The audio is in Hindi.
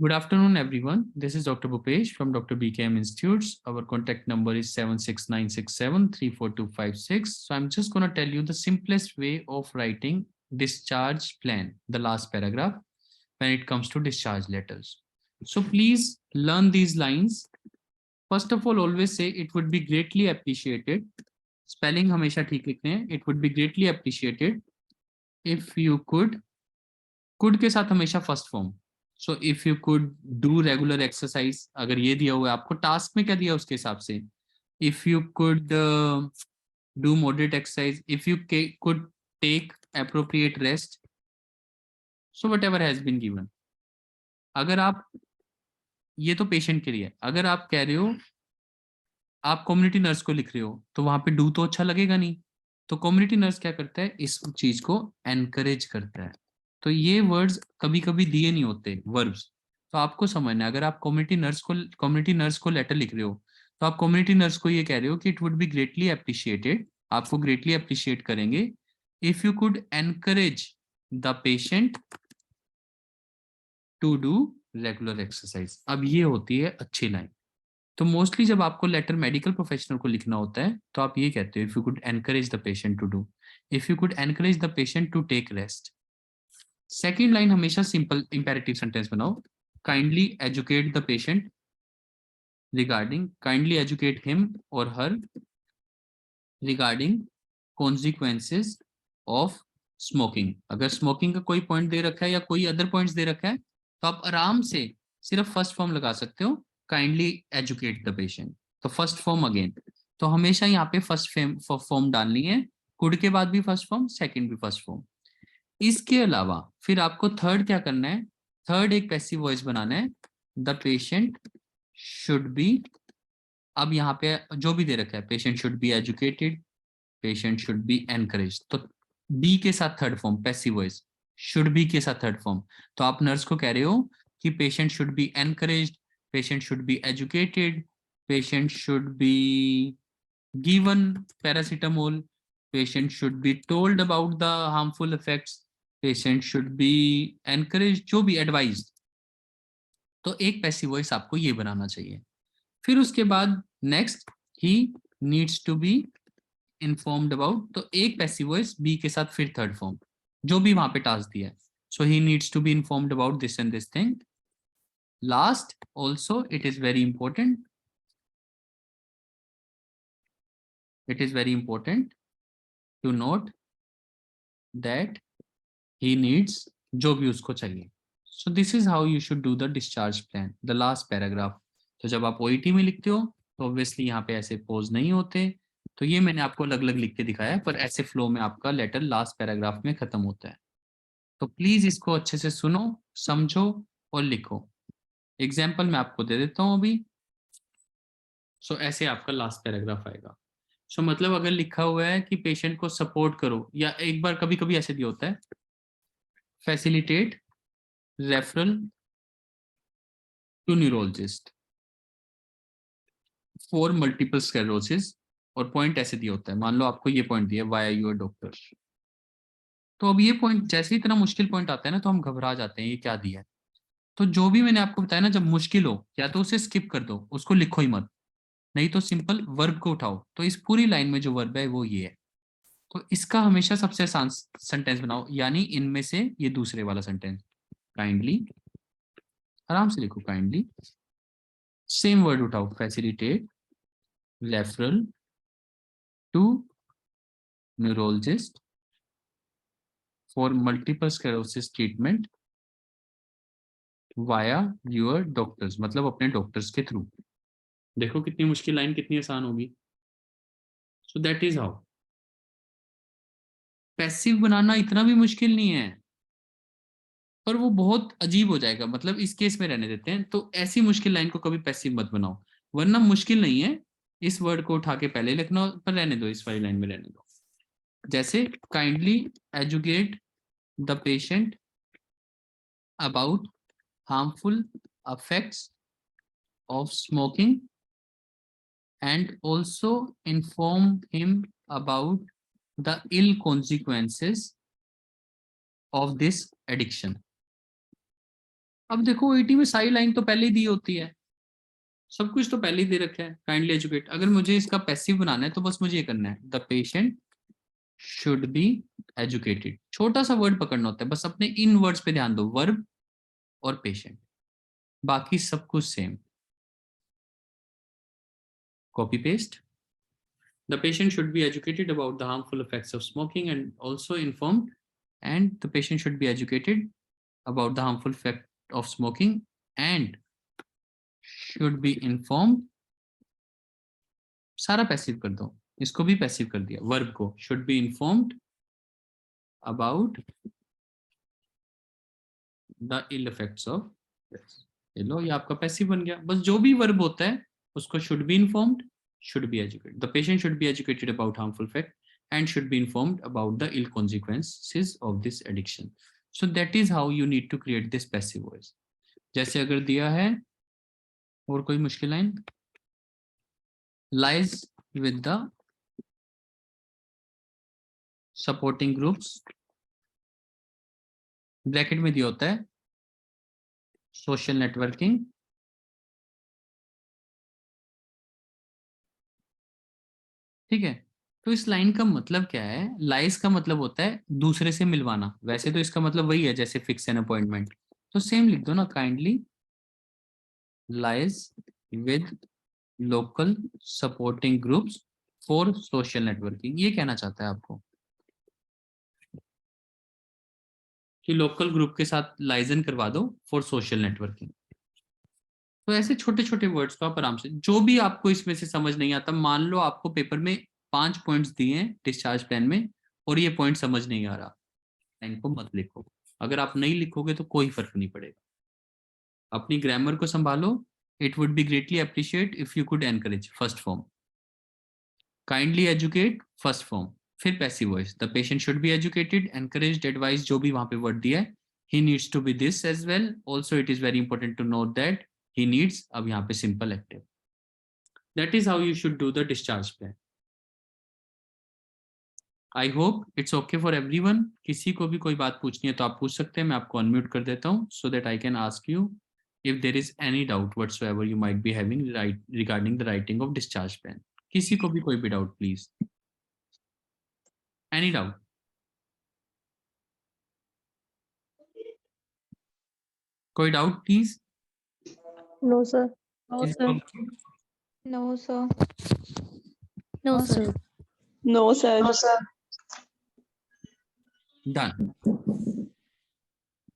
Good afternoon, everyone. This is Dr. Bhupesh from Dr. BKM Institutes. Our contact number is 76967342256. So I'm just going to tell you the simplest way of writing discharge plan, the last paragraph, when it comes to discharge letters. So please learn these lines. First of all, always say it would be greatly appreciated. Spelling हमेशा ठीक लिखने हैं. It would be greatly appreciated if you could के साथ हमेशा first form. So if you could do regular exercise, अगर ये दिया हुआ है आपको टास्क में क्या दिया उसके हिसाब से. If you could do moderate exercise, if you could take appropriate rest, so whatever has been given. अगर आप, ये तो पेशेंट के लिए, अगर आप कह रहे हो आप कम्युनिटी नर्स को लिख रहे हो तो वहां पे डू तो अच्छा लगेगा नहीं. तो कम्युनिटी नर्स क्या करता है, इस चीज को एनकरेज करता है. तो ये वर्ड्स कभी कभी दिए नहीं होते वर्ब्स, तो आपको समझना है. अगर आप कम्युनिटी नर्स को लेटर लिख रहे हो तो आप कम्युनिटी नर्स को ये कह रहे हो कि it would be greatly appreciated, आपको ग्रेटली अप्रिशिएट करेंगे if you could encourage the patient to do regular exercise. अब ये होती है अच्छी लाइन. तो मोस्टली जब आपको लेटर मेडिकल प्रोफेशनल को लिखना होता है तो आप ये कहते हो if you could encourage the patient to do, if you could encourage the patient to take rest. Second line हमेशा सिंपल इंपेरेटिव सेंटेंस बनाओ. Kindly educate the patient regarding, kindly educate him और her regarding consequences of smoking. अगर स्मोकिंग का कोई पॉइंट दे रखा है या कोई अदर पॉइंट्स दे रखा है तो आप आराम से सिर्फ फर्स्ट फॉर्म लगा सकते हो, काइंडली एजुकेट द पेशेंट. तो फर्स्ट फॉर्म अगेन, तो हमेशा यहाँ पे फर्स्ट फॉर्म डालनी है. कुड के बाद भी फर्स्ट फॉर्म, सेकंड भी फर्स्ट फॉर्म. इसके अलावा फिर आपको थर्ड क्या करना है, थर्ड एक पैसिव वॉइस बनाना है. द पेशेंट शुड बी, अब यहाँ पे जो भी दे रखा है, patient should be educated, patient should be encourage, तो बी के साथ third form passive voice, should be के साथ थर्ड फॉर्म. तो आप नर्स को कह रहे हो कि patient should B encouraged, patient should be educated, patient should be given paracetamol, patient should be told about the harmful effects, patient should be encourage, जो भी एडवाइज. तो एक पैसिव वॉइस आपको ये बनाना चाहिए. फिर उसके बाद next, he needs to be informed about, तो एक पैसिव वॉइस बी के साथ फिर थर्ड फॉर्म, जो भी वहां पे टास्क दिया है. So he needs to be informed about this and this thing. Last also it is very important, it is very important to note that he needs, जो भी उसको चाहिए. So this is how you should do the discharge plan, the last paragraph. तो जब आप ओईटी में लिखते हो तो ऑब्वियसली यहाँ पे ऐसे पोज नहीं होते. तो ये मैंने आपको अलग अलग लिख के दिखाया है, पर ऐसे फ्लो में आपका लेटर लास्ट पैराग्राफ में खत्म होता है. तो प्लीज इसको अच्छे से सुनो, समझो और लिखो. एग्जाम्पल मैं आपको दे देता हूँ अभी. सो ऐसे आपका लास्ट पैराग्राफ आएगा. सो मतलब अगर लिखा हुआ है कि पेशेंट को सपोर्ट करो, या एक बार कभी कभी ऐसे दिया होता है, facilitate referral to neurologist for multiple sclerosis, और पॉइंट ऐसे दिया होता है. मान लो आपको ये पॉइंट दिया, why are you a doctor. तो अब ये पॉइंट जैसे ही इतना मुश्किल पॉइंट आता है ना तो हम घबरा जाते हैं, ये क्या दिया है. तो जो भी मैंने आपको बताया ना, जब मुश्किल हो या तो उसे स्किप कर दो, उसको लिखो ही मत, नहीं तो सिंपल वर्ब को उठाओ. तो इस पूरी लाइन में जो वर्ब है वो ये है. तो इसका हमेशा सबसे आसान सेंटेंस बनाओ, यानी इनमें से ये दूसरे वाला सेंटेंस. काइंडली, आराम से लिखो, काइंडली सेम वर्ड उठाओ, facilitate referral to neurologist for multiple sclerosis treatment via your doctors, मतलब अपने डॉक्टर्स के थ्रू. देखो कितनी मुश्किल लाइन कितनी आसान होगी. So that is how. Passive बनाना इतना भी मुश्किल नहीं है, पर वो बहुत अजीब हो जाएगा. मतलब इस केस में रहने देते हैं. तो ऐसी मुश्किल लाइन को कभी पैसिव मत बनाओ, वरना मुश्किल नहीं है. इस वर्ड को उठा के पहले लिखना, पर रहने दो, इस वाली लाइन में रहने दो. जैसे kindly educate the patient about harmful effects of smoking and also inform him about the ill consequences of this addiction. अब देखो ओईटी में सारी लाइन तो पहले ही दी होती है, सब कुछ तो पहले ही दे रखा है, काइंडली एजुकेट। अगर मुझे इसका पैसिव बनाना है तो बस मुझे ये करना है, the patient should be educated. छोटा सा वर्ड पकड़ना होता है, बस अपने इन वर्ड्स पे ध्यान दो, वर्ब और पेशेंट, बाकी सब कुछ same. Copy paste. The patient should be educated about the harmful effects of smoking and also informed, and the patient should be educated about the harmful effect of smoking and should be informed। सारा पैसिव कर दो, इसको भी पैसिव कर दिया, वर्ब को should be informed about the ill effects of this। ये लो, ये आपका पैसिव बन गया। बस जो भी वर्ब होता है उसको should be informed, should be educated। The patient should be educated about harmful effect and should be informed about the ill consequences of this addiction। So that is how you need to create this passive voice। जैसे अगर दिया है और कोई मुश्किल line, lies with the supporting groups, bracket में दिया होता है सोशल नेटवर्किंग, ठीक है। तो इस लाइन का मतलब क्या है, लाइज का मतलब होता है दूसरे से मिलवाना, वैसे तो इसका मतलब वही है जैसे फिक्स एन अपॉइंटमेंट, तो सेम लिख दो ना, kindly lies with local supporting groups for social networking. ये कहना चाहता है आपको कि लोकल ग्रुप के साथ लाइजन करवा दो फॉर सोशल नेटवर्किंग। तो ऐसे छोटे छोटे वर्ड्स को आप आराम से, जो भी आपको इसमें से समझ नहीं आता, मान लो आपको पेपर में 5 पॉइंट्स दिए हैं डिस्चार्ज प्लान में और ये पॉइंट समझ नहीं आ रहा, इनको मत लिखो। अगर आप नहीं लिखोगे तो कोई फर्क नहीं पड़ेगा। अपनी ग्रामर को संभालो। It would be greatly appreciate if you could encourage, first form kindly educate, first form, फिर passive voice, the patient should be educated, encouraged, advice, जो भी वहां पे वर्ड दिया है, he needs to be this as well, also it is very important to note that he needs, अब यहाँ पे simple active. That is how you should do the discharge plan. I hope it's okay for everyone. किसी को भी कोई बात पूछनी है तो आप पूछ सकते हैं, मैं आपको अनम्यूट कर देता हूँ so that I can ask you if there is any doubt whatsoever you might be having regarding the writing of discharge plan। किसी को भी कोई भी डाउट प्लीज, एनी डाउट? कोई doubt please? No, sir. No, sir. No, sir. No, sir. No, sir. Done।